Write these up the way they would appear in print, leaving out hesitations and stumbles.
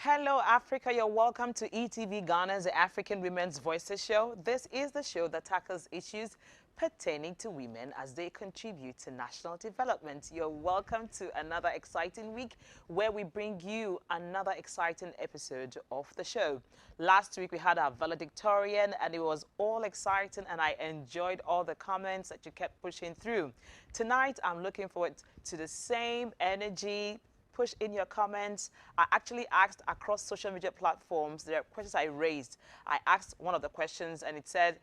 Hello, Africa. You're welcome to ETV Ghana's African Women's Voices Show. This is the show that tackles issues pertaining to women as they contribute to national development. You're welcome to another exciting week where we bring you another exciting episode of the show. Last week we had our valedictorian and it was all exciting and I enjoyed all the comments that you kept pushing through. Tonight I'm looking forward to the same energy. Push in your comments. I actually asked across social media platforms, there are questions I raised. I asked one of the questions and it said,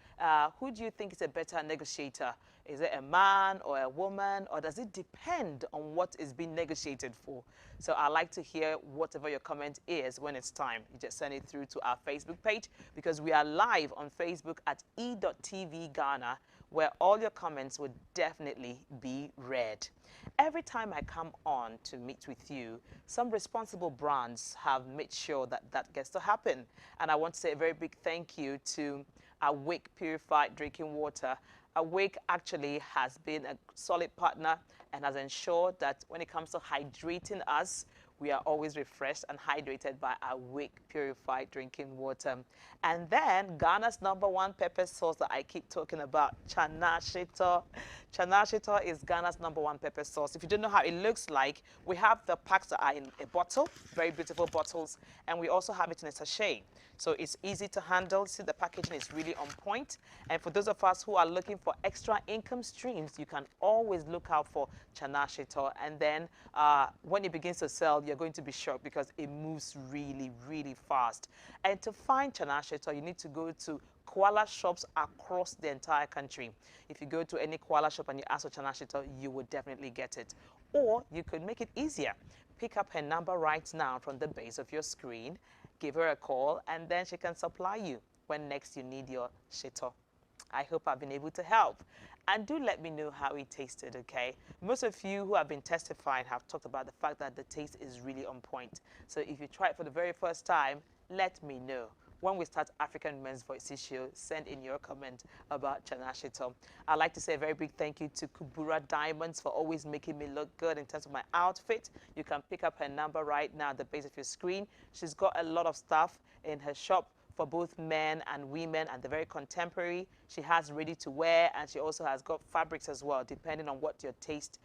who do you think is a better negotiator? Is it a man or a woman, or does it depend on what is being negotiated for? So I like to hear whatever your comment is when it's time. You just send it through to our Facebook page because we are live on Facebook at e.tv Ghana, where all your comments would definitely be read. Every time I come on to meet with you, some responsible brands have made sure that that gets to happen. And I want to say a very big thank you to Awake Purified Drinking Water. Awake actually has been a solid partner and has ensured that when it comes to hydrating us, we are always refreshed and hydrated by Awake Purified Drinking Water. And then Ghana's #1 pepper sauce that I keep talking about, Chana Shito. Chana Shito is Ghana's #1 pepper sauce. If you don't know how it looks like, we have the packs that are in a bottle, very beautiful bottles, and we also have it in a sachet. So it's easy to handle. See, the packaging is really on point. And for those of us who are looking for extra income streams, you can always look out for Chana Shito. And then when it begins to sell, you're going to be shocked because it moves really, really fast. And to find Chana Shito, you need to go to koala shops across the entire country. If you go to any koala shop and you ask for Chana Shito, you will definitely get it. Or you could make it easier. Pick up her number right now from the base of your screen. Give her a call, and then she can supply you when next you need your shito. I hope I've been able to help. And do let me know how it tasted, okay? Most of you who have been testifying have talked about the fact that the taste is really on point. So if you try it for the very first time, let me know. When we start African Women's Voices Show, send in your comment about Chana Shito. I'd like to say a very big thank you to Kubura Diamonds for always making me look good in terms of my outfit. You can pick up her number right now at the base of your screen. She's got a lot of stuff in her shop for both men and women, and they're very contemporary. She has ready to wear, and she also has got fabrics as well, depending on what your taste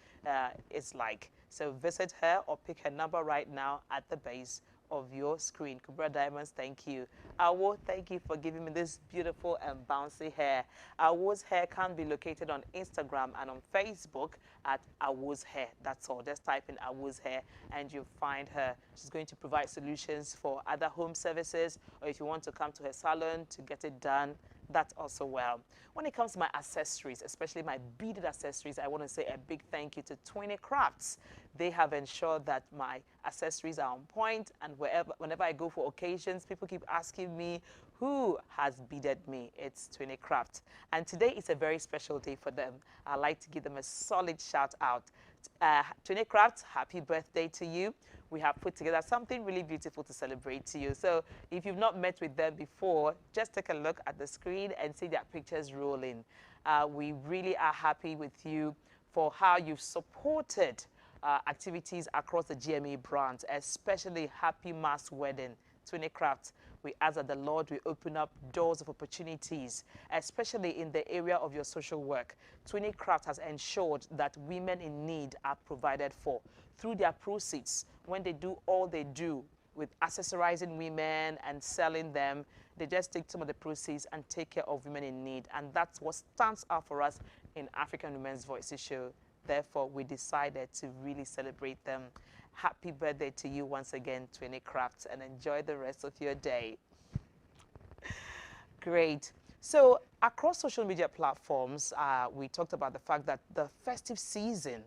is like. So visit her or pick her number right now at the base of your screen. Kubra Diamonds, thank you. Awo, thank you for giving me this beautiful and bouncy hair. Awo's hair can be located on Instagram and on Facebook at Awo's hair. That's all. Just type in Awo's hair and you'll find her. She's going to provide solutions for other home services, or if you want to come to her salon to get it done, that's also well. When it comes to my accessories, especially my beaded accessories, I want to say a big thank you to 20 Crafts. They have ensured that my accessories are on point, and whenever I go for occasions, people keep asking me, who has beaded me? It's 20 Crafts. And today is a very special day for them. I'd like to give them a solid shout out. 20 Crafts, happy birthday to you. We have put together something really beautiful to celebrate to you. So if you've not met with them before, just take a look at the screen and see their pictures rolling. We really are happy with you for how you've supported activities across the GMA brands, especially Happy Mass Wedding. 20 Crafts, we ask that the Lord will open up doors of opportunities, especially in the area of your social work. 20 Crafts has ensured that women in need are provided for through their proceeds. When they do all they do with accessorizing women and selling them, they just take some of the proceeds and take care of women in need. And that's what stands out for us in African Women's Voices Show. Therefore, we decided to really celebrate them. Happy birthday to you once again, 20 Crafts, and enjoy the rest of your day. Great. So across social media platforms, we talked about the fact that the festive season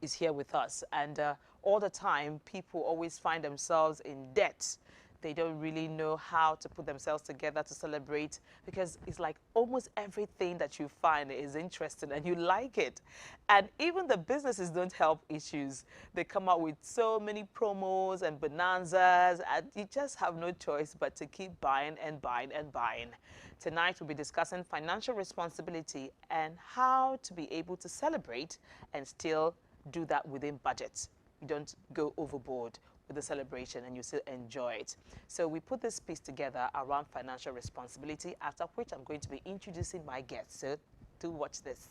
is here with us. And all the time, people always find themselves in debt. They don't really know how to put themselves together to celebrate, because it's like almost everything that you find is interesting and you like it. And even the businesses don't help issues. They come out with so many promos and bonanzas, and you just have no choice but to keep buying and buying and buying. Tonight, we'll be discussing financial responsibility and how to be able to celebrate and still do that within budget. You don't go overboard. with the celebration and you still enjoy it. So we put this piece together around financial responsibility, after which I'm going to be introducing my guests. So do watch this.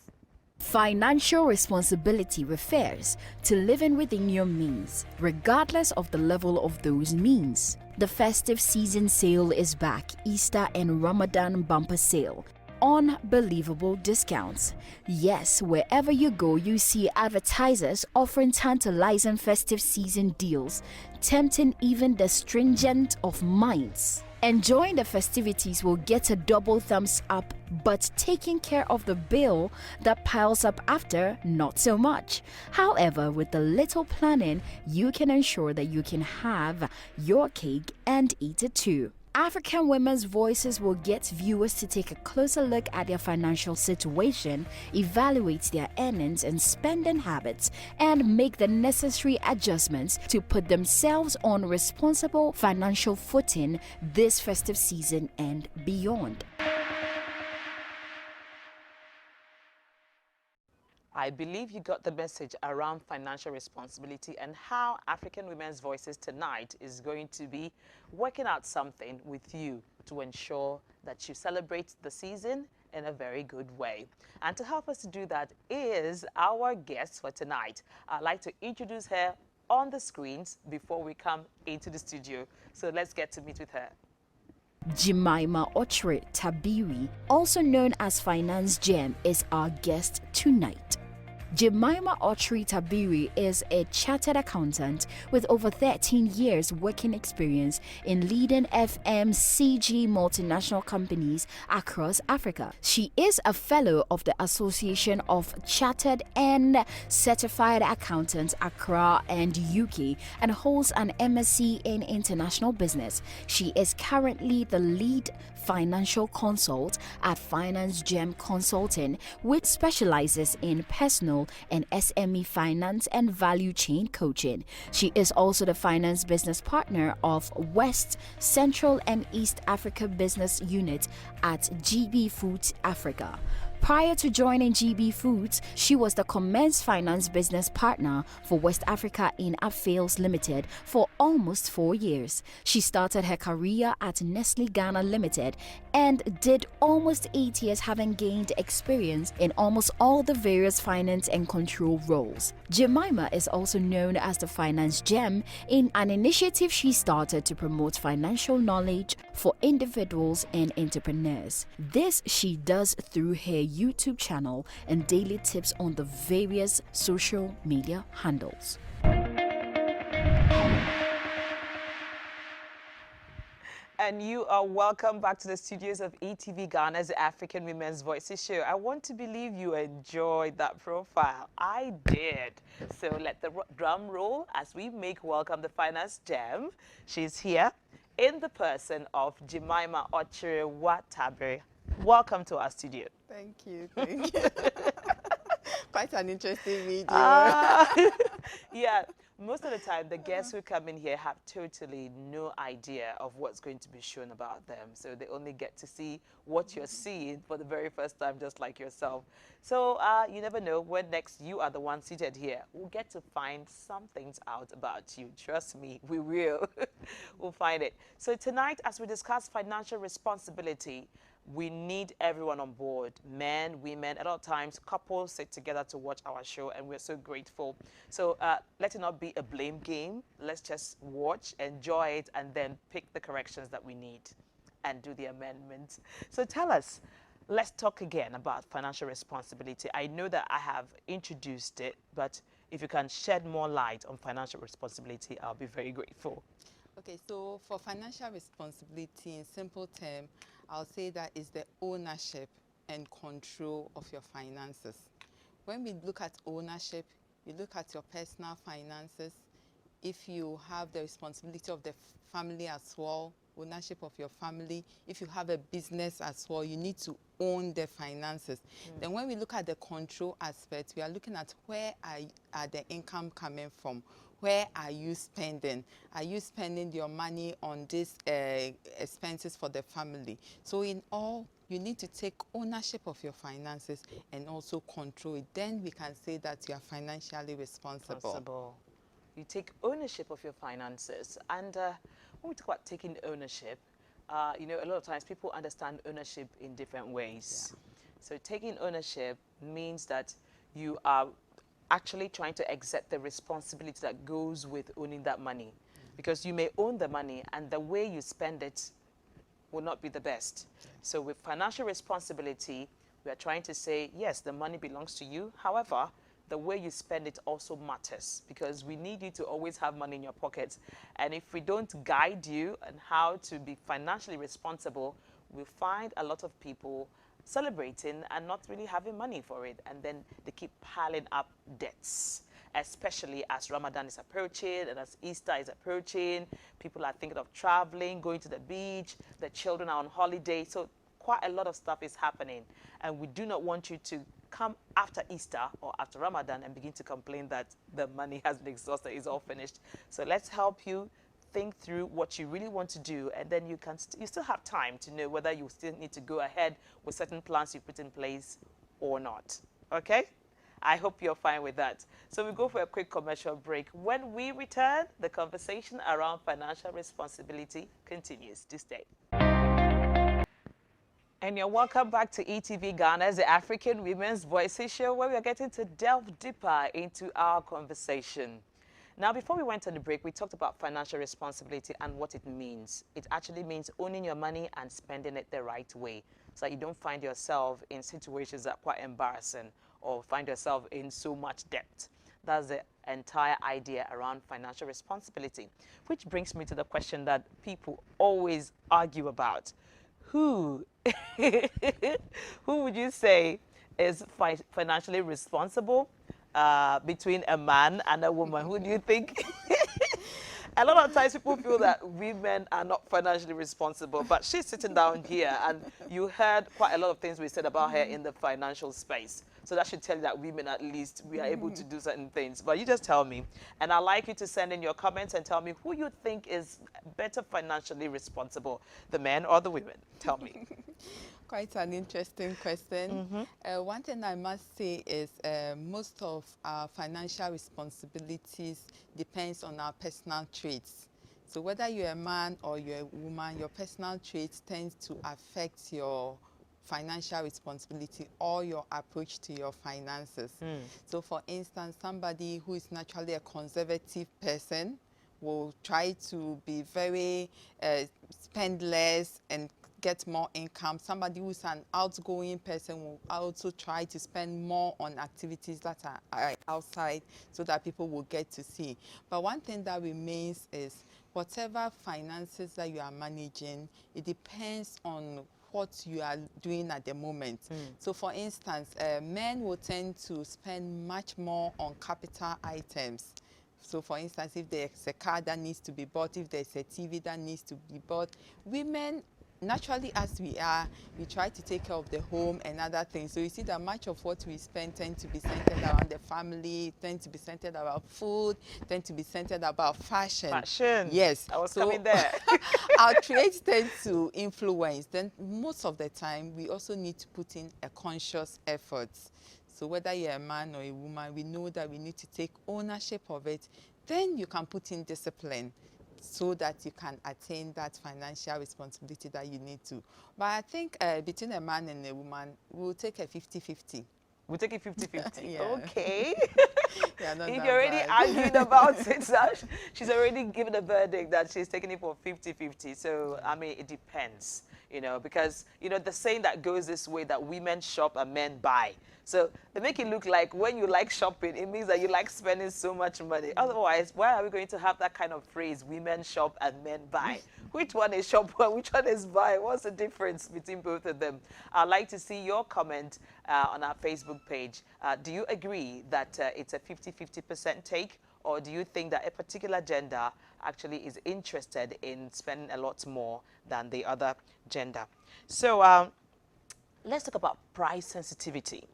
Financial responsibility refers to living within your means, regardless of the level of those means. The festive season sale is back, Easter and Ramadan bumper sale. Unbelievable discounts. Yes, wherever you go, you see advertisers offering tantalizing festive season deals, tempting even the stringent of minds. Enjoying the festivities will get a double thumbs up, but taking care of the bill that piles up after, not so much. However, with a little planning, you can ensure that you can have your cake and eat it too. African women's voices will get viewers to take a closer look at their financial situation, evaluate their earnings and spending habits, and make the necessary adjustments to put themselves on responsible financial footing this festive season and beyond. I believe you got the message around financial responsibility and how African Women's Voices tonight is going to be working out something with you to ensure that you celebrate the season in a very good way. And to help us to do that is our guest for tonight. I'd like to introduce her on the screens before we come into the studio. So let's get to meet with her. Jemima Ochre Tabiri, also known as Finance Gem, is our guest tonight. Jemima Ochre Tabiri is a chartered accountant with over 13 years working experience in leading FMCG multinational companies across Africa. She is a fellow of the Association of Chartered and Certified Accountants Accra and UK and holds an MSc in International Business. She is currently the lead financial consult at Finance Gem Consulting, which specializes in personal and SME finance and value chain coaching. She is also the finance business partner of West, Central and East Africa Business Unit at GB Foods Africa. Prior to joining GB Foods, she was the Commence Finance Business Partner for West Africa in Upfails Limited for almost 4 years. She started her career at Nestle Ghana Limited and did almost 8 years, having gained experience in almost all the various finance and control roles. Jemima is also known as the Finance Gem in an initiative she started to promote financial knowledge for individuals and entrepreneurs. This she does through her YouTube channel and daily tips on the various social media handles. And you are welcome back to the studios of ETV Ghana's African Women's Voices show. I want to believe you enjoyed that profile. I did. So let the drum roll as we make welcome the Finance Gem. She's here in the person of Jemima Ochre Tabiri. Welcome to our studio. Thank you. Thank you. Quite an interesting video. Yeah, most of the time the guests who come in here have totally no idea of what's going to be shown about them. So they only get to see what you're seeing for the very first time, just like yourself. So you never know when next you are the one seated here. We'll get to find some things out about you. Trust me, we will. We'll find it. So tonight, as we discuss financial responsibility, we need everyone on board, men, women. A lot of times couples sit together to watch our show and we're so grateful. So let it not be a blame game. Let's just watch, enjoy it, and then pick the corrections that we need and do the amendments. So tell us, let's talk again about financial responsibility. I know that I have introduced it, but if you can shed more light on financial responsibility, I'll be very grateful. Okay, so for financial responsibility, in simple terms, I'll say that is the ownership and control of your finances. When we look at ownership, you look at your personal finances. If you have the responsibility of the family as well, ownership of your family. If you have a business as well, you need to own the finances. Then when we look at the control aspect, we are looking at where are the income coming from? Where are you spending? Are you spending your money on these expenses for the family? So in all, you need to take ownership of your finances and also control it. Then we can say that you are financially responsible. you take ownership of your finances. And when we talk about taking ownership, you know, a lot of times people understand ownership in different ways. So taking ownership means that you are actually trying to accept the responsibility that goes with owning that money. Because you may own the money and the way you spend it will not be the best. So with financial responsibility, we are trying to say, yes, the money belongs to you. However, the way you spend it also matters, because we need you to always have money in your pocket. And if we don't guide you on how to be financially responsible, we find a lot of people celebrating and not really having money for it. And then they keep piling up debts, especially as Ramadan is approaching and as Easter is approaching. People are thinking of traveling, going to the beach, the children are on holiday. So quite a lot of stuff is happening. And we do not want you to come after Easter or after Ramadan and begin to complain that the money has been exhausted, it's all finished. So let's help you think through what you really want to do, and then you can you still have time to know whether you still need to go ahead with certain plans you put in place or not. Okay? I hope you're fine with that. So we go for a quick commercial break. When we return, the conversation around financial responsibility continues. Do stay. And you're welcome back to ETV Ghana's the African Women's Voices show, where we are getting to delve deeper into our conversation. Now, before we went on the break, we talked about financial responsibility and what it means. It actually means owning your money and spending it the right way, so that you don't find yourself in situations that are quite embarrassing or find yourself in so much debt. That's the entire idea around financial responsibility, which brings me to the question that people always argue about. Who would you say is financially responsible between a man and a woman? Who do you think? A lot of times people feel that women are not financially responsible, but she's sitting down here and you heard quite a lot of things we said about her in the financial space. So that should tell you that women, at least, we are able to do certain things. But you just tell me. And I'd like you to send in your comments and tell me who you think is better financially responsible, the men or the women. Tell me. Quite an interesting question. One thing I must say is most of our financial responsibilities depends on our personal traits. So whether you're a man or you're a woman, your personal traits tends to affect your financial responsibility or your approach to your finances. So for instance, somebody who is naturally a conservative person will try to be very spend less and get more income. Somebody who's an outgoing person will also try to spend more on activities that are outside so that people will get to see. But one thing that remains is whatever finances that you are managing, it depends on what you are doing at the moment. So for instance, men will tend to spend much more on capital items. So for instance, if there's a car that needs to be bought, if there's a TV that needs to be bought, women, naturally as we are, we try to take care of the home and other things. So you see that much of what we spend tend to be centered around the family, tend to be centered about food, tend to be centered about fashion. Fashion. Yes. I was coming there. Our traits tend to influence. Then most of the time, we also need to put in a conscious effort. So whether you're a man or a woman, we know that we need to take ownership of it. Then you can put in discipline so that you can attain that financial responsibility that you need to. But I think between a man and a woman, we'll take a 50-50. We'll take it 50-50. Yeah. Okay. Yeah, not If that you're already bad. arguing about it, she's already given a verdict that she's taking it for 50-50. So, I mean, it depends, you know, because, you know, the saying that goes this way that women shop and men buy. So they make it look like when you like shopping, it means that you like spending so much money. Otherwise, why are we going to have that kind of phrase, women shop and men buy? Which one is shop and which one is buy? What's the difference between both of them? I'd like to see your comment on our Facebook page. Do you agree that it's a 50-50% take? Or do you think that a particular gender actually is interested in spending a lot more than the other gender? So let's talk about price sensitivity.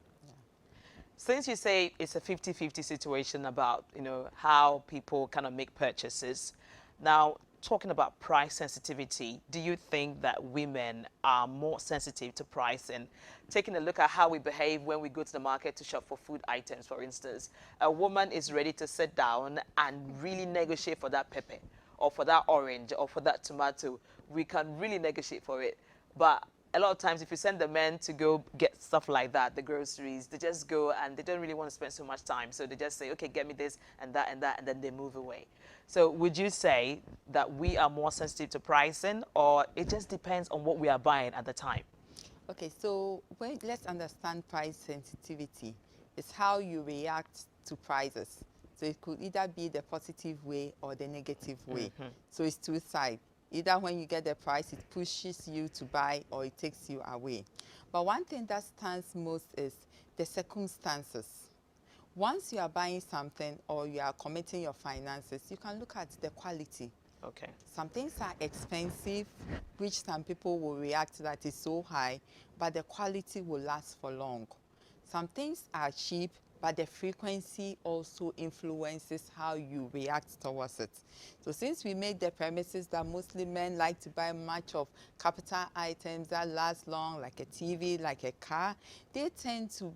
Since you say it's a 50-50 situation about, you know, how people kind of make purchases, now talking about price sensitivity, do you think that women are more sensitive to price? And taking a look at how we behave when we go to the market to shop for food items, for instance, a woman is ready to sit down and really negotiate for that pepper or for that orange or for that tomato. We can really negotiate for it. But a lot of times, if you send the men to go get stuff like that, the groceries, they just go and they don't really want to spend so much time. So they just say, okay, get me this and that and that, and then they move away. So would you say that we are more sensitive to pricing, or it just depends on what we are buying at the time? Okay, so let's understand price sensitivity. It's how you react to prices. So it could either be the positive way or the negative way. So it's two sides. Either when you get the price, it pushes you to buy or it takes you away. But one thing that stands most is the circumstances. Once you are buying something or you are committing your finances, you can look at the quality. Okay. Some things are expensive, which some people will react that is so high, but the quality will last for long. Some things are cheap, but the frequency also influences how you react towards it. So since we made the premises that mostly men like to buy much of capital items that last long, like a TV, like a car, they tend to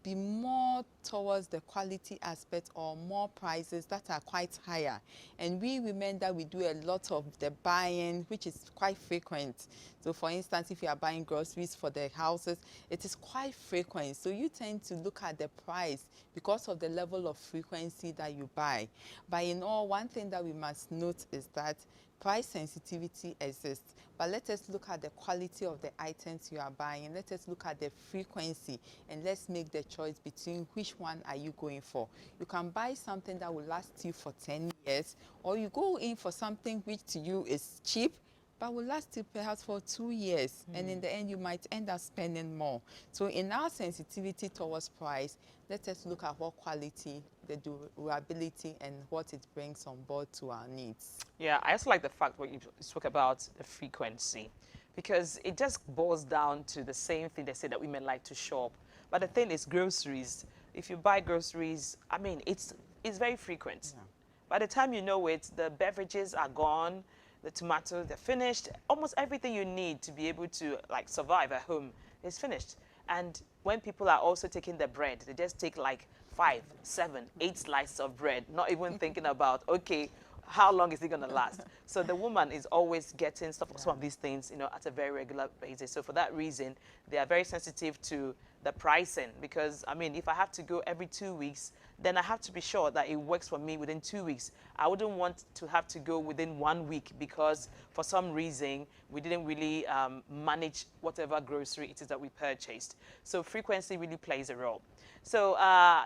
be more towards the quality aspect or more prices that are quite higher. And we women that we do a lot of the buying, which is quite frequent. So for instance, if you are buying groceries for the houses, it is quite frequent. So you tend to look at the price because of the level of frequency that you buy. But in all, one thing that we must note is that price sensitivity exists, but let us look at the quality of the items you are buying. Let us look at the frequency, and let's make the choice between which one are you going for. You can buy something that will last you for 10 years, or you go in for something which to you is cheap, but will last you perhaps for 2 years, and in the end you might end up spending more. So in our sensitivity towards price, let us look at what quality, the durability, and what it brings on board to our needs. Yeah, I also like the fact what you spoke about the frequency, because it just boils down to the same thing they say that women like to shop. But the thing is, groceries. If you buy groceries, I mean, it's very frequent. Yeah. By the time you know it, the beverages are gone, the tomatoes they're finished. Almost everything you need to be able to like survive at home is finished. And when people are also taking the bread, they just take like 5, 7, 8 slices of bread, not even thinking about, okay, how long is it going to last? So the woman is always getting some of these things, at a very regular basis. So for that reason, they are very sensitive to the pricing, because I mean, if I have to go every 2 weeks, then I have to be sure that it works for me within 2 weeks. I wouldn't want to have to go within 1 week because for some reason we didn't really manage whatever grocery it is that we purchased. So frequency really plays a role. So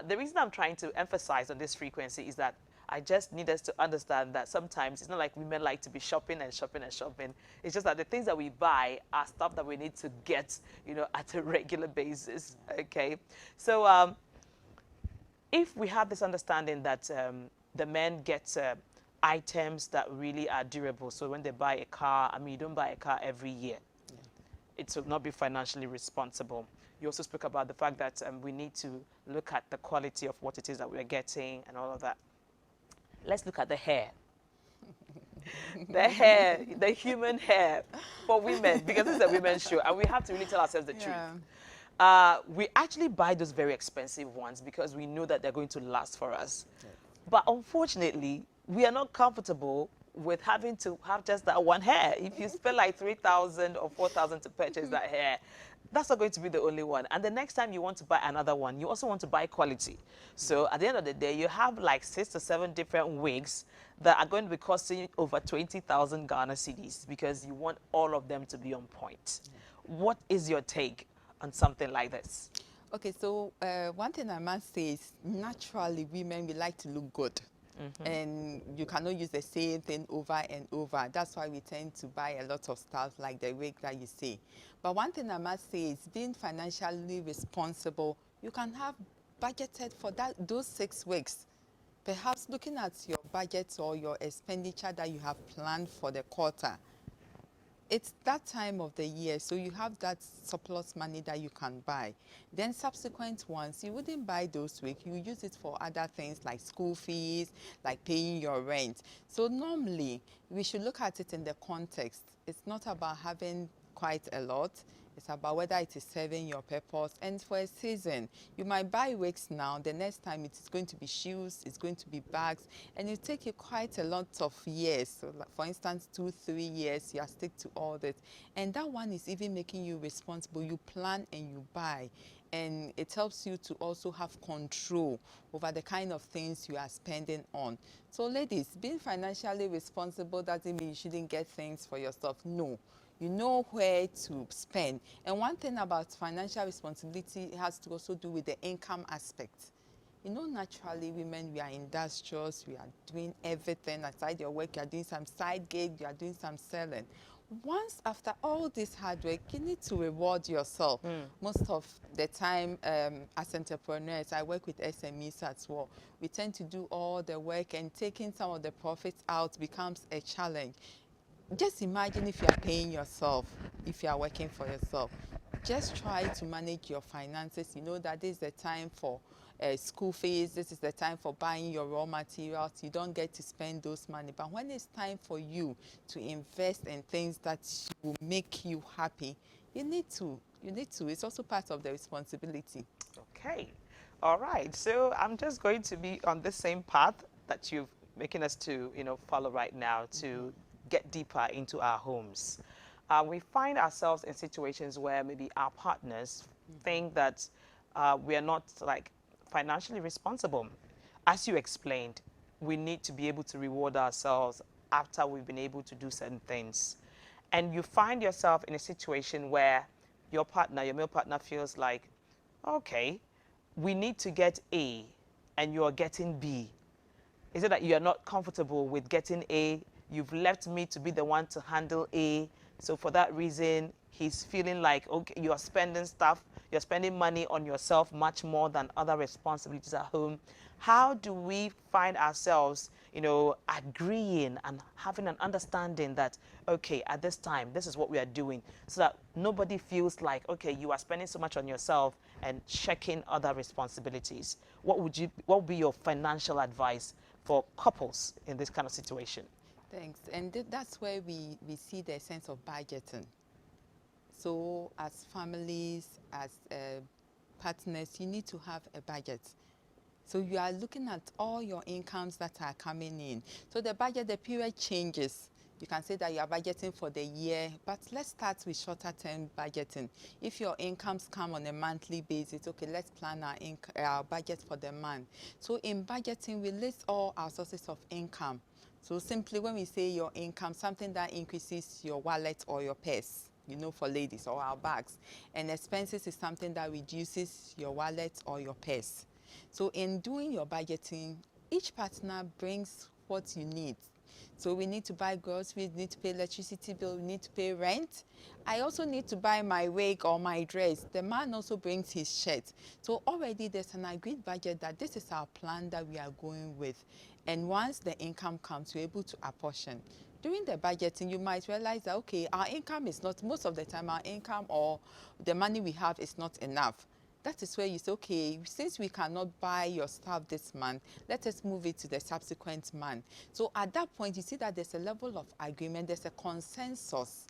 the reason I'm trying to emphasize on this frequency is that I just need us to understand that sometimes it's not like women like to be shopping and shopping and shopping. It's just that the things that we buy are stuff that we need to get, at a regular basis. Okay. So if we have this understanding that the men get items that really are durable, so when they buy a car, I mean, you don't buy a car every year. It will not be financially responsible. You also spoke about the fact that we need to look at the quality of what it is that we're getting and all of that. Let's look at the hair. The hair, the human hair for women, because this is a women's show, and we have to really tell ourselves the truth. We actually buy those very expensive ones because we know that they're going to last for us. But unfortunately, we are not comfortable with having to have just that one hair. If you spend like 3,000 or 4,000 to purchase that hair, that's not going to be the only one. And the next time you want to buy another one, you also want to buy quality. So at the end of the day, you have like 6 to 7 different wigs that are going to be costing you over 20,000 Ghana cedis because you want all of them to be on point. What is your take on something like this? Okay, so one thing I must say is naturally women, we like to look good. And you cannot use the same thing over and over. That's why we tend to buy a lot of stuff like the wig that you see. But one thing I must say is being financially responsible, you can have budgeted for those 6 weeks. Perhaps looking at your budget or your expenditure that you have planned for the quarter, it's that time of the year, so you have that surplus money that you can buy. Then subsequent ones, you wouldn't buy those week. You use it for other things like school fees, like paying your rent. So normally, we should look at it in the context. It's not about having quite a lot. It's about whether it is serving your purpose. And for a season, you might buy wigs now. The next time it is going to be shoes, it's going to be bags, and it take you quite a lot of years. So like for instance, 2-3 years, you are stick to all that. And that one is even making you responsible. You plan and you buy. And it helps you to also have control over the kind of things you are spending on. So ladies, being financially responsible doesn't mean you shouldn't get things for yourself. No, you know where to spend. And one thing about financial responsibility has to also do with the income aspect. You know, naturally, women, we are industrious, we are doing everything aside your work, you are doing some side gig, you are doing some selling. Once after all this hard work, you need to reward yourself. Most of the time, as entrepreneurs, I work with SMEs as well. We tend to do all the work, and taking some of the profits out becomes a challenge. Just imagine if you are paying yourself, if you are working for yourself. Just try to manage your finances. You know that this is the time for school fees, this is the time for buying your raw materials. You don't get to spend those money. But when it's time for you to invest in things that will make you happy, you need to. You need to. It's also part of the responsibility. Okay. All right. So I'm just going to be on the same path that you've making us to, follow right now to get deeper into our homes. We find ourselves in situations where maybe our partners think that we are not like financially responsible. As you explained, we need to be able to reward ourselves after we've been able to do certain things. And you find yourself in a situation where your partner, your male partner, feels like, okay, we need to get A and you're getting B. Is it that you're not comfortable with getting A? You've left me to be the one to handle A. So for that reason, he's feeling like, okay, you're spending stuff, you're spending money on yourself much more than other responsibilities at home. How do we find ourselves, agreeing and having an understanding that, okay, at this time, this is what we are doing, so that nobody feels like, okay, you are spending so much on yourself and checking other responsibilities? What would be your financial advice for couples in this kind of situation? Thanks. And that's where we see the sense of budgeting. So as families, as partners, you need to have a budget. So you are looking at all your incomes that are coming in. So the budget, the period changes. You can say that you are budgeting for the year, but let's start with shorter term budgeting. If your incomes come on a monthly basis, okay, let's plan our budget for the month. So in budgeting, we list all our sources of income. So simply when we say your income, something that increases your wallet or your purse, for ladies, or our bags. And expenses is something that reduces your wallet or your purse. So in doing your budgeting, each partner brings what you need. So we need to buy groceries, we need to pay electricity bill, we need to pay rent. I also need to buy my wig or my dress. The man also brings his shirt. So already there's an agreed budget that this is our plan that we are going with. And once the income comes, we're able to apportion. During the budgeting, you might realize that, okay, our income is not, most of the time, our income or the money we have is not enough. That is where you say, okay, since we cannot buy your stuff this month, let us move it to the subsequent month. So at that point, you see that there's a level of agreement, there's a consensus,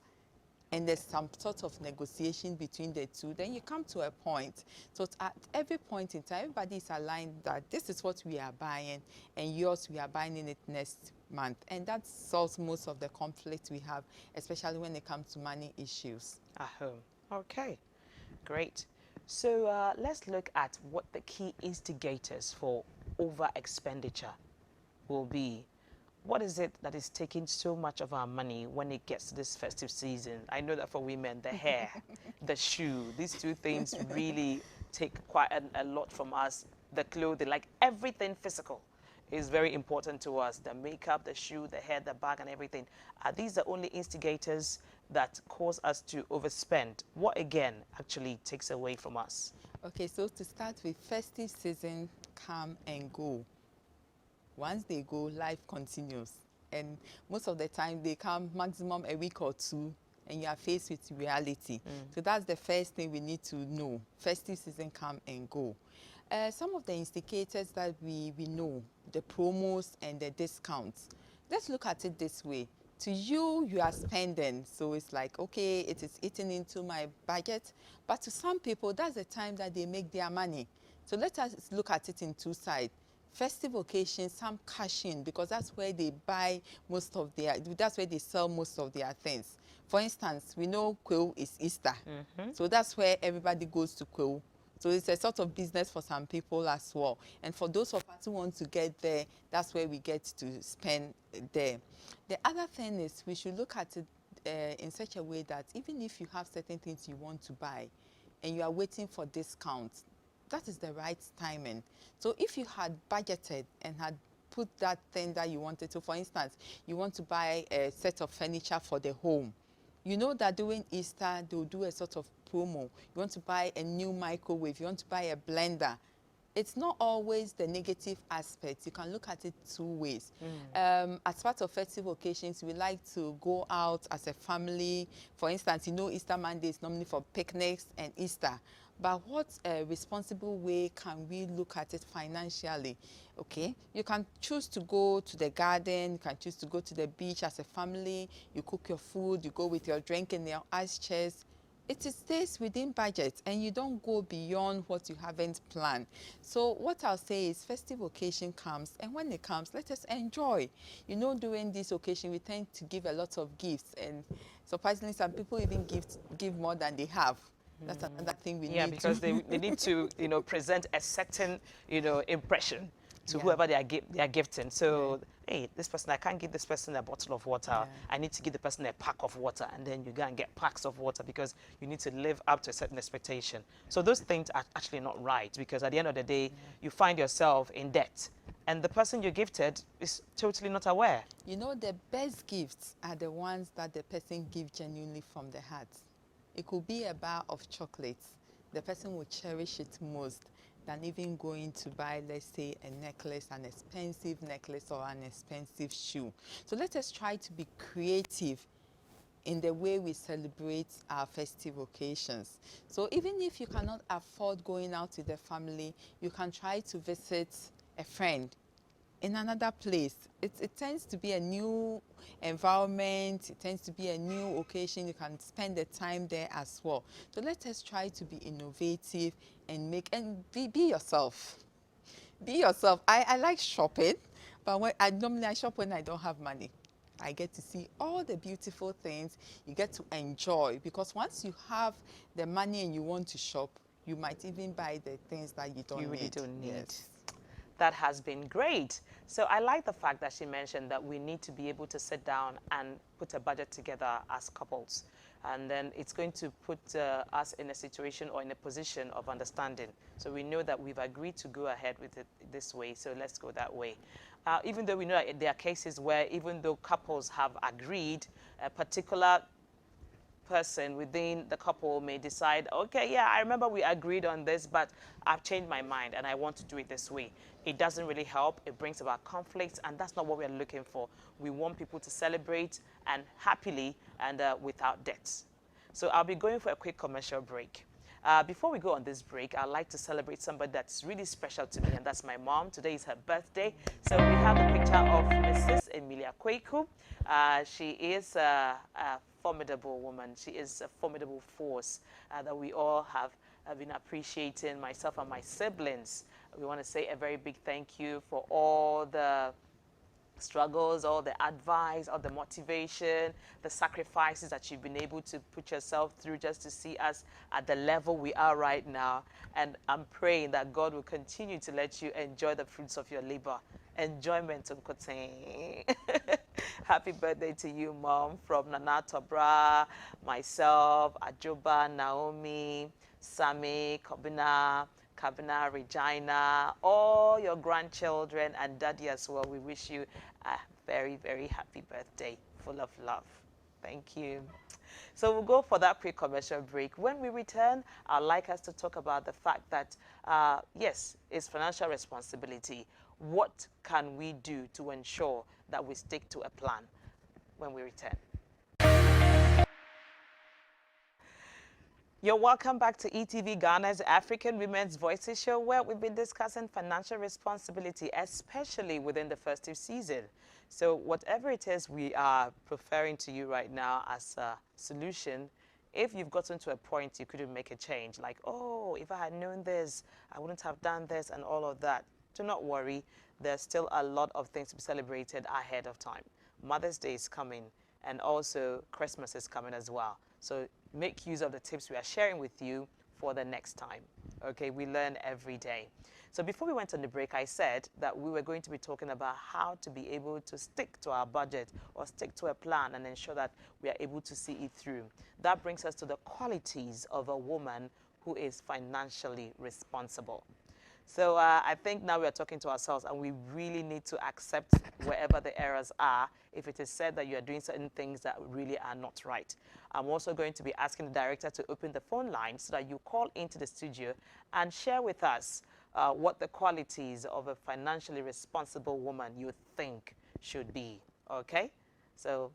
and there's some sort of negotiation between the two. Then you come to a point. So at every point in time, everybody is aligned that this is what we are buying, and yours, we are buying it next month. And that solves most of the conflict we have, especially when it comes to money issues. At home. Okay, great. So let's look at what the key instigators for over expenditure will be. What is it that is taking so much of our money when it gets to this festive season? I know that for women, the hair, the shoe, these two things really take quite a lot from us. The clothing, like everything physical is very important to us. The makeup, the shoe, the hair, the bag, and everything. Are these the only instigators that cause us to overspend? What again actually takes away from us? Okay, so to start with, festive season come and go. Once they go, life continues. And most of the time, they come maximum a week or two, and you are faced with reality. So that's the first thing we need to know. Festive season come and go. Some of the indicators that we know, the promos and the discounts. Let's look at it this way. To you, you are spending, so it's like, okay, it is eating into my budget. But to some people, that's the time that they make their money. So let us look at it in two sides. Festive occasions, some cash in, because that's where they buy most of their, that's where they sell most of their things. For instance, we know Kwewu is Easter. So that's where everybody goes to Kwewu. So it's a sort of business for some people as well. And for those of us who want to get there, that's where we get to spend there. The other thing is we should look at it in such a way that even if you have certain things you want to buy and you are waiting for discounts, that is the right timing. So if you had budgeted and had put that thing that you wanted to, for instance, you want to buy a set of furniture for the home, you know that during Easter, they'll do a sort of promo. You want to buy a new microwave, you want to buy a blender. It's not always the negative aspect. You can look at it two ways. As part of festive occasions, we like to go out as a family. For instance, you know Easter Monday is normally for picnics and Easter. But what responsible way can we look at it financially? Okay, you can choose to go to the garden, you can choose to go to the beach as a family, you cook your food, you go with your drink in your ice chest. It stays within budget and you don't go beyond what you haven't planned. So what I'll say is festive occasion comes, and when it comes, let us enjoy. You know, during this occasion, we tend to give a lot of gifts, and surprisingly, some people even give more than they have. That's another thing we Yeah, need because to. they need to, present a certain, impression to Yeah. whoever they are gifting. So, hey, this person, I can't give this person a bottle of water. Yeah. I need to give the person a pack of water. And then you go and get packs of water because you need to live up to a certain expectation. So those things are actually not right, because at the end of the day, you find yourself in debt. And the person you gifted is totally not aware. You know, the best gifts are the ones that the person gives genuinely from the heart. It could be a bar of chocolates. The person will cherish it most than even going to buy, let's say, a necklace, an expensive necklace or an expensive shoe. So let us try to be creative in the way we celebrate our festive occasions. So even if you cannot afford going out with the family, you can try to visit a friend in another place. It tends to be a new environment, it tends to be a new occasion. You can spend the time there as well. So let us try to be innovative and be yourself. Be yourself. I like shopping, but normally I shop when I don't have money. I get to see all the beautiful things. You get to enjoy, because once you have the money and you want to shop, you might even buy the things that you don't need. You really don't need. Yes. That has been great. So I like the fact that she mentioned that we need to be able to sit down and put a budget together as couples. And then it's going to put us in a situation or in a position of understanding. So we know that we've agreed to go ahead with it this way, so let's go that way. Even though we know that there are cases where even though couples have agreed, a particular person within the couple may decide, okay, yeah, I remember we agreed on this, but I've changed my mind and I want to do it this way. It doesn't really help. It brings about conflicts, and that's not what we're looking for. We want people to celebrate and happily and without debts. So I'll be going for a quick commercial break. Before we go on this break, I'd like to celebrate somebody that's really special to me, and that's my mom. Today is her birthday. So we have the picture of Mrs. Emilia Kweku. She is a formidable woman. She is a formidable force that we all have been appreciating, myself and my siblings. We want to say a very big thank you for all the struggles, all the advice, all the motivation, the sacrifices that you've been able to put yourself through just to see us at the level we are right now. And I'm praying that God will continue to let you enjoy the fruits of your labor. Enjoyment. Happy birthday to you, Mom, from Nana Tobra, myself, Ajoba, Naomi, Sami, Kabina, Regina, all your grandchildren, and Daddy as well. We wish you a very, very happy birthday, full of love. Thank you. So we'll go for that quick commercial break. When we return, I'd like us to talk about the fact that, yes, it's financial responsibility. What can we do to ensure that we stick to a plan when we return? You're welcome back to ETV Ghana's African Women's Voices show, where we've been discussing financial responsibility, especially within the festive season. So whatever it is we are preferring to you right now as a solution, if you've gotten to a point you couldn't make a change, like, oh, if I had known this, I wouldn't have done this and all of that, do not worry. There's still a lot of things to be celebrated ahead of time. Mother's Day is coming, and also Christmas is coming as well. So make use of the tips we are sharing with you for the next time. Okay, we learn every day. So before we went on the break, I said that we were going to be talking about how to be able to stick to our budget or stick to a plan and ensure that we are able to see it through. That brings us to the qualities of a woman who is financially responsible. So I think now we are talking to ourselves, and we really need to accept wherever the errors are if it is said that you are doing certain things that really are not right. I'm also going to be asking the director to open the phone line so that you call into the studio and share with us what the qualities of a financially responsible woman you think should be. Okay? So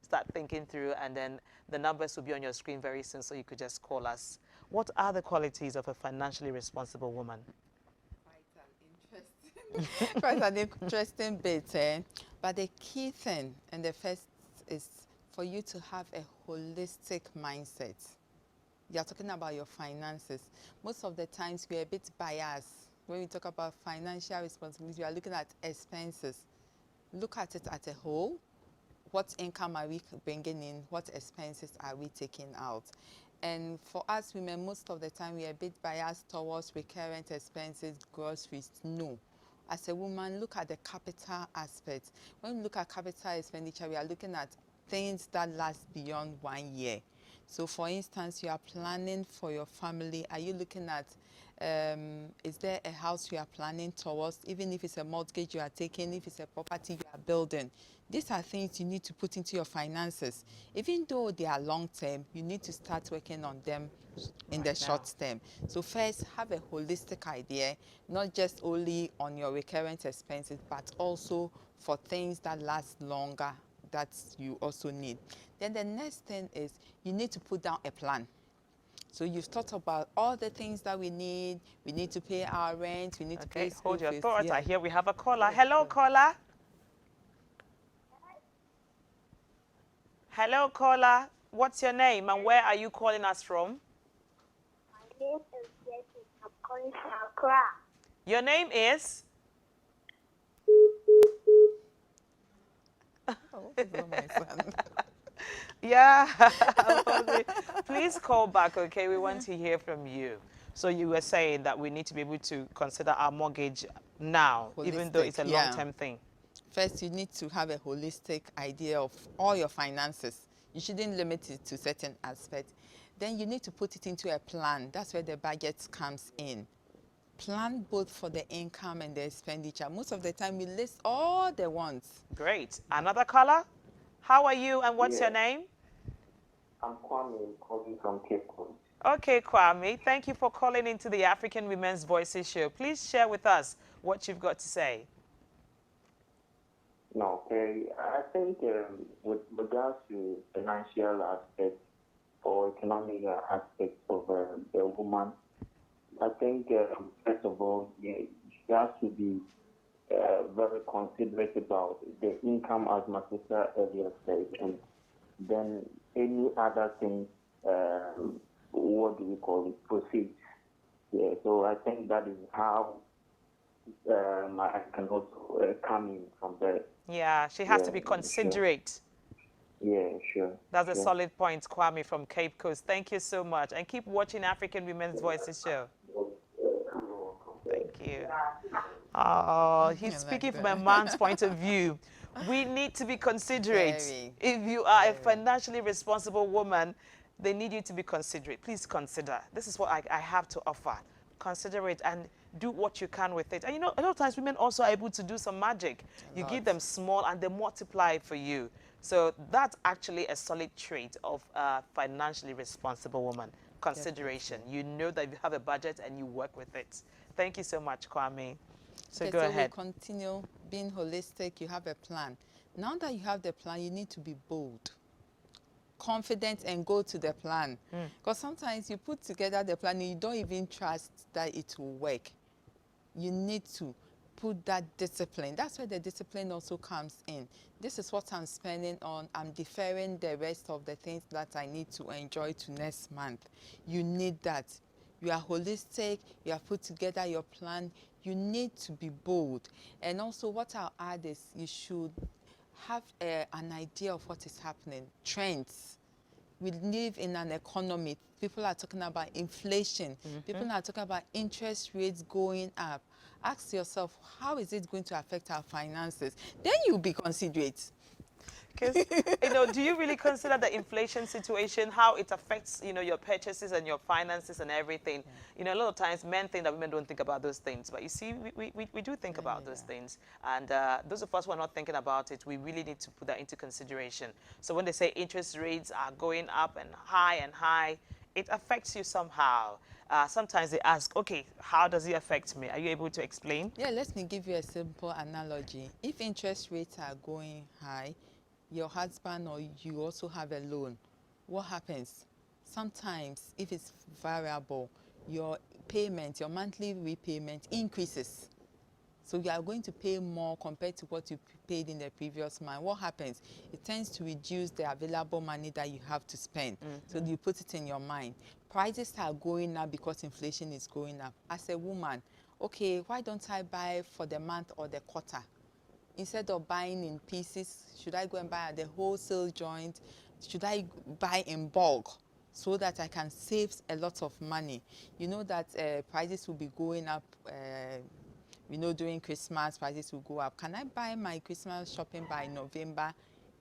start thinking through, and then the numbers will be on your screen very soon, so you could just call us. What are the qualities of a financially responsible woman? Quite an interesting bit, eh? But the key thing, and the first is for you to have a holistic mindset. You're talking about your finances. Most of the times we're a bit biased. When we talk about financial responsibility, we are looking at expenses. Look at it as a whole. What income are we bringing in? What expenses are we taking out? And for us women, most of the time we are a bit biased towards recurrent expenses, groceries. No. As a woman, look at the capital aspect. When we look at capital expenditure, we are looking at things that last beyond 1 year. So for instance, you are planning for your family. Are you looking at, is there a house you are planning towards? Even if it's a mortgage you are taking, if it's a property you are building. These are things you need to put into your finances. Even though they are long term, you need to start working on them in the short term. So first, have a holistic idea, not just only on your recurrent expenses, but also for things that last longer that you also need. Then the next thing is you need to put down a plan. So you've thought about all the things that we need. We need to pay our rent. We need to pay school Hold your fees. thoughts. Yeah. I hear we have a caller. Hello, caller. Hello, caller. What's your name and where are you calling us from? My name is Jessie. I'm calling from Accra. Your name is? Oh, this is my son. Yeah. Please call back, okay? We want to hear from you. So you were saying that we need to be able to consider our mortgage now, even though it's a Holistic, yeah. long-term thing. First, you need to have a holistic idea of all your finances. You shouldn't limit it to certain aspects. Then you need to put it into a plan. That's where the budget comes in. Plan both for the income and the expenditure. Most of the time, we list all the wants. Great. Another caller? How are you and what's your Yeah. name? I'm Kwame, calling from Cape Coast. Okay, Kwame. Thank you for calling into the African Women's Voices show. Please share with us what you've got to say. No, okay. I think with regards to financial aspects or economic aspects of the woman, I think first of all, she has to be very considerate about the income, as my sister earlier said, and then any other thing, what do we call it, proceeds. Yeah, so I think that is how I can also come in from there. Yeah, she has to Yeah, be sure. considerate. Yeah, sure. That's a sure. solid point, Kwame from Cape Coast. Thank you so much. And keep watching African Women's Voices show. Thank you. Oh, he's I like speaking from a that. man's point of view. We need to be considerate. Very. If you are a financially responsible woman, they need you to be considerate. Please consider. This is what I have to offer. Consider it and do what you can with it. And you know, a lot of times women also are able to do some magic. You give them small and they multiply for you. So that's actually a solid trait of a financially responsible woman. Consideration. You know that you have a budget and you work with it. Thank you so much, Kwame. So Okay, go so ahead. we continue being holistic. You have a plan. Now that you have the plan, you need to be bold. confident and go to the plan. Because sometimes you put together the plan and you don't even trust that it will work. You need to put that discipline. That's where the discipline also comes in. This is what I'm spending on. I'm deferring the rest of the things that I need to enjoy to next month. You need that. You are holistic. You have put together your plan. You need to be bold. And also what I'll add is you should have an idea of what is happening. Trends. We live in an economy. People are talking about inflation. People are talking about interest rates going up. Ask yourself, how is it going to affect our finances? Then you'll be considerate. Because, do you really consider the inflation situation, how it affects, your purchases and your finances and everything? A lot of times men think that women don't think about those things. But you see, we do think about those things. And those of us who are not thinking about it, we really need to put that into consideration. So when they say interest rates are going up and high, it affects you somehow. Sometimes they ask, okay, how does it affect me? Are you able to explain? Yeah, let me give you a simple analogy. If interest rates are going high, your husband or you also have a loan, what happens? Sometimes, if it's variable, your payment, your monthly repayment increases. So you are going to pay more compared to what you paid in the previous month. What happens? It tends to reduce the available money that you have to spend. So you put it in your mind. Prices are going up because inflation is going up. As a woman, okay, why don't I buy for the month or the quarter? Instead of buying in pieces, should I go and buy at the wholesale joint? Should I buy in bulk so that I can save a lot of money? You know that prices will be going up. During Christmas, prices will go up. Can I buy my Christmas shopping by November,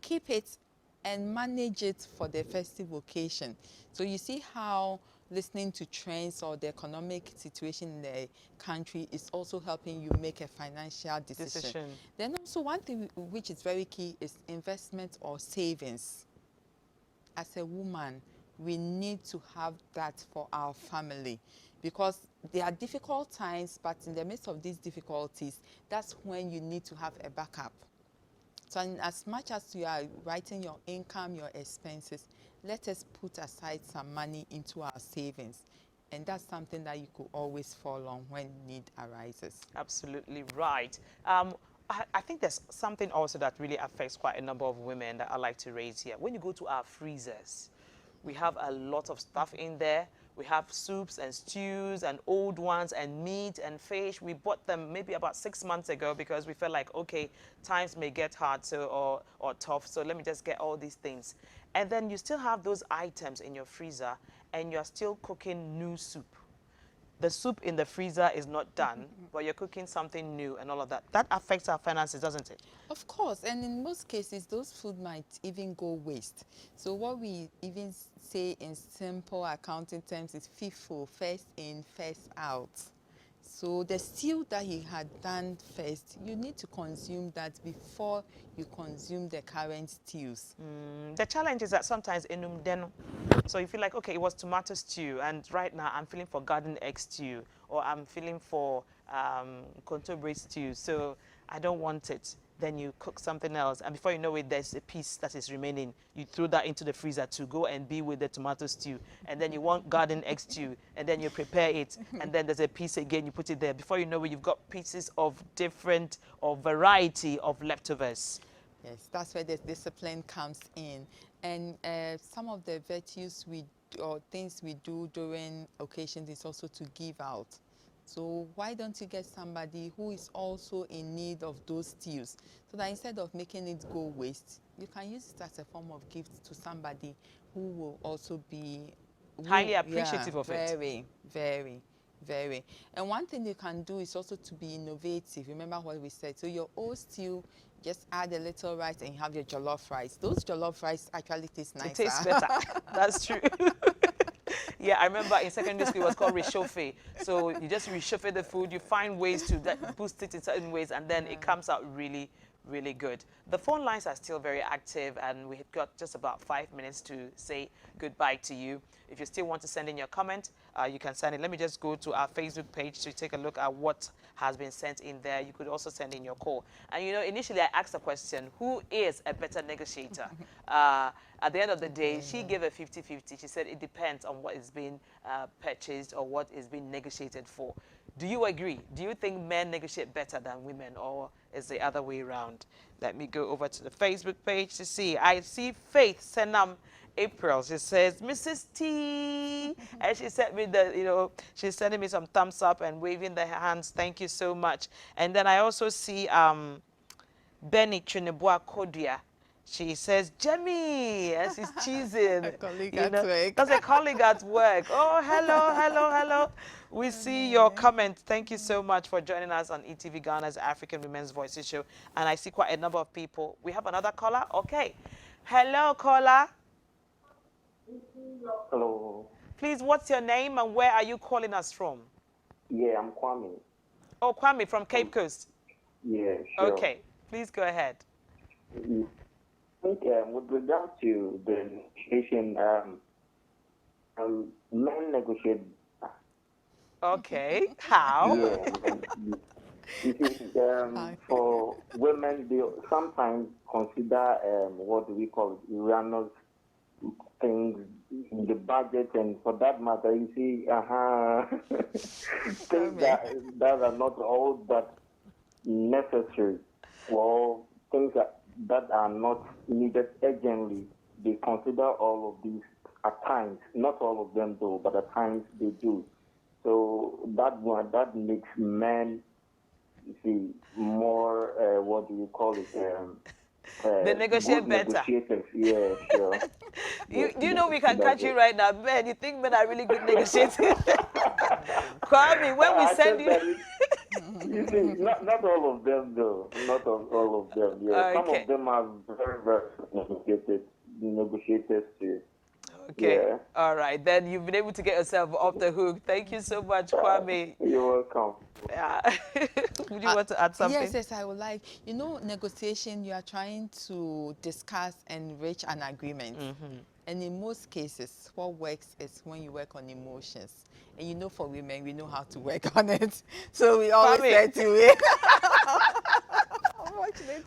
keep it, and manage it for the festive occasion? So you see how listening to trends or the economic situation in the country is also helping you make a financial decision. Then also one thing which is very key is investment or savings. As a woman, we need to have that for our family, because there are difficult times, but in the midst of these difficulties, that's when you need to have a backup. So as much as you are writing your income, your expenses, let us put aside some money into our savings. And that's something that you could always fall on when need arises. Absolutely right. I think there's something also that really affects quite a number of women that I like to raise here. When you go to our freezers, we have a lot of stuff in there. We have soups and stews and old ones and meat and fish. We bought them maybe about 6 months ago because we felt like, okay, times may get hard or tough, so let me just get all these things. And then you still have those items in your freezer and you're still cooking new soup. The soup in the freezer is not done, but you're cooking something new and all of that. That affects our finances, doesn't it? Of course, and in most cases, those food might even go waste. So what we even say in simple accounting terms is FIFO, first in, first out. So the stew that he had done first, you need to consume that before you consume the current stews. The challenge is that sometimes enumdeno. So you feel like, okay, it was tomato stew, and right now I'm feeling for garden egg stew, or I'm feeling for contobre stew, so I don't want it. Then you cook something else, and before you know it, there's a piece that is remaining. You throw that into the freezer to go and be with the tomato stew, and then you want garden egg stew, and then you prepare it, and then there's a piece again, you put it there. Before you know it, you've got pieces of different or variety of leftovers. Yes, that's where the discipline comes in. And some of the virtues or things we do during occasions is also to give out. So why don't you get somebody who is also in need of those stews, so that instead of making it go waste, you can use it as a form of gift to somebody who will also be Highly appreciative of it. Very, very, very. And one thing you can do is also to be innovative. Remember what we said. So your old stew, just add a little rice and you have your jollof rice. Those jollof rice actually taste nicer. It tastes better. That's true. Yeah, I remember in secondary school it was called reschauffe. So you just reschauffe the food, you find ways to boost it in certain ways, and then it comes out really, really good. The phone lines are still very active, and we've got just about 5 minutes to say goodbye to you. If you still want to send in your comment, you can send it. Let me just go to our Facebook page to take a look at what has been sent in there. You could also send in your call. And you know, initially I asked a question, who is a better negotiator? At the end of the day, she gave a 50-50. She said it depends on what is being purchased or what is being negotiated for. Do you agree? Do you think men negotiate better than women, or is the other way around? Let me go over to the Facebook page to see. I see Faith Senam April. She says, Mrs. T. And she sent me the, you know, she's sending me some thumbs up and waving the hands. Thank you so much. And then I also see Benny Chinebua Kodia. She says, Jemmy, and she's cheesing. A colleague You at know, work. that's a colleague at work. Oh, hello, hello, hello. We see your comment. Thank you so much for joining us on ETV Ghana's African Women's Voices show. And I see quite a number of people. We have another caller? Okay. Hello, caller. Hello. Please, what's your name and where are you calling us from? Yeah, I'm Kwame. Oh, Kwame from Cape Coast. Yeah, sure. Okay, please go ahead. I think with regard to the negotiation, men negotiate. Okay, how? Yeah, you see, for women, they sometimes consider what do we call it, Uranus things in the budget, and for that matter, you see, things that are not all that necessary, or things that are not needed urgently. They consider all of these at times, not all of them though, but at times they do. So that makes men, you see, more what do you call it? They negotiate Good better. negotiators. Yeah, sure. Do you know we can catch you right now, man? You think men are really good negotiators? Kwame, when we I send said you. that you see, not all of them though. Not all of them. Yeah, some Okay. of them are very, very negotiators too. Okay. Yeah. All right. Then you've been able to get yourself off the hook. Thank you so much, Kwame. You're welcome. Would you want to add something? Yes, yes, I would like. You know, negotiation, you are trying to discuss and reach an agreement. And in most cases, what works is when you work on emotions. And you know, for women, we know how to work on it. So we always Kwame. say to it.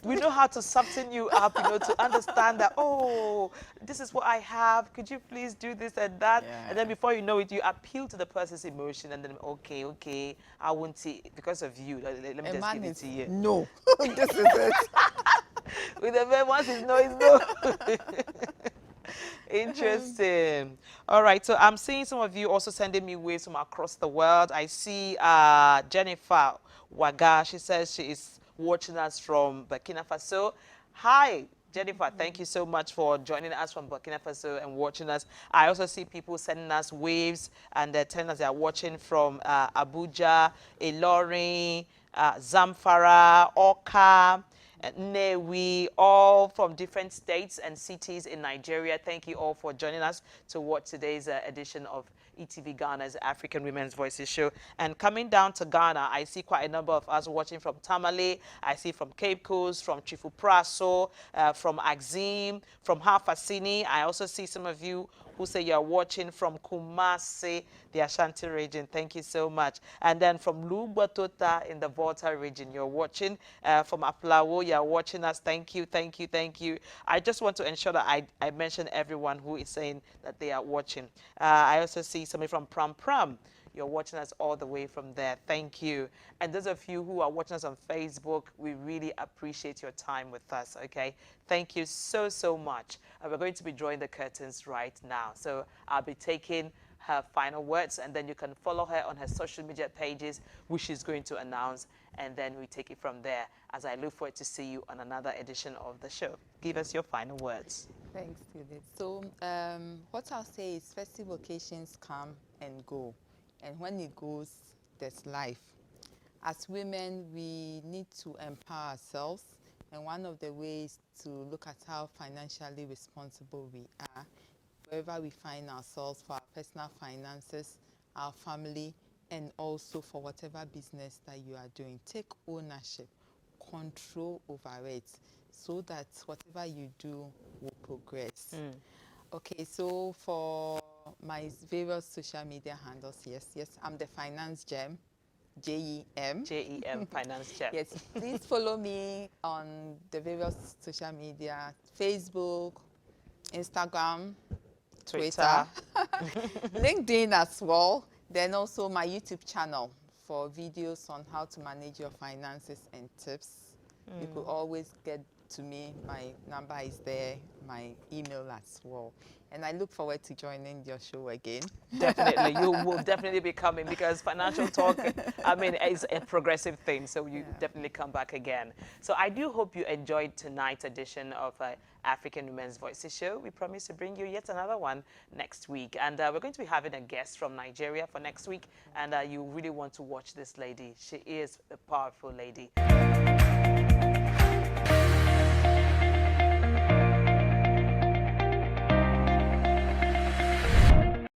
We know how to soften you up, you know, to understand that, oh, this is what I have. Could you please do this and that? Yeah. And then before you know it, you appeal to the person's emotion and then, okay, I won't see because of you. Let me A just man give it is to you. no. This is it. With the man, once it's no, it's no. Interesting. All right, so I'm seeing some of you also sending me waves from across the world. I see Jennifer Waga. She says she is watching us from Burkina Faso. Hi, Jennifer. Thank you so much for joining us from Burkina Faso and watching us. I also see people sending us waves and they're telling us they're watching from Abuja, Ilorin, Zamfara, Oka, Newi, all from different states and cities in Nigeria. Thank you all for joining us to watch today's edition of ETV Ghana's African Women's Voices show. And coming down to Ghana, I see quite a number of us watching from Tamale. I see from Cape Coast, from Chifupraso, from Axim, from Hafasini. I also see some of you who say you're watching from Kumasi, the Ashanti region. Thank you so much. And then from Lubatota in the Volta region, you're watching. From Aplawo, you're watching us. Thank you, thank you, thank you. I just want to ensure that I mention everyone who is saying that they are watching. I also see somebody from Pram Pram. You're watching us all the way from there. Thank you. And those of you who are watching us on Facebook, we really appreciate your time with us, okay? Thank you so, so much. We're going to be drawing the curtains right now. So I'll be taking her final words, and then you can follow her on her social media pages, which she's going to announce, and then we take it from there as I look forward to see you on another edition of the show. Give us your final words. Thanks, Judith. So what I'll say is festive occasions come and go. And when it goes, there's life. As women, we need to empower ourselves. And one of the ways to look at how financially responsible we are, wherever we find ourselves for our personal finances, our family, and also for whatever business that you are doing. Take ownership, control over it, so that whatever you do will progress. Okay, so for my various social media handles, yes, I'm the Finance Gem. JEM. JEM, Finance Gem. Yes, please follow me on the various social media, Facebook, Instagram, Twitter, LinkedIn as well. Then also my YouTube channel for videos on how to manage your finances and tips. You could always get to me. My number is there, my email as well. And I look forward to joining your show again. Definitely, you will definitely be coming because financial talk, I mean, is a progressive thing. So you definitely come back again. So I do hope you enjoyed tonight's edition of African Women's Voices show. We promise to bring you yet another one next week. And we're going to be having a guest from Nigeria for next week. And you really want to watch this lady. She is a powerful lady.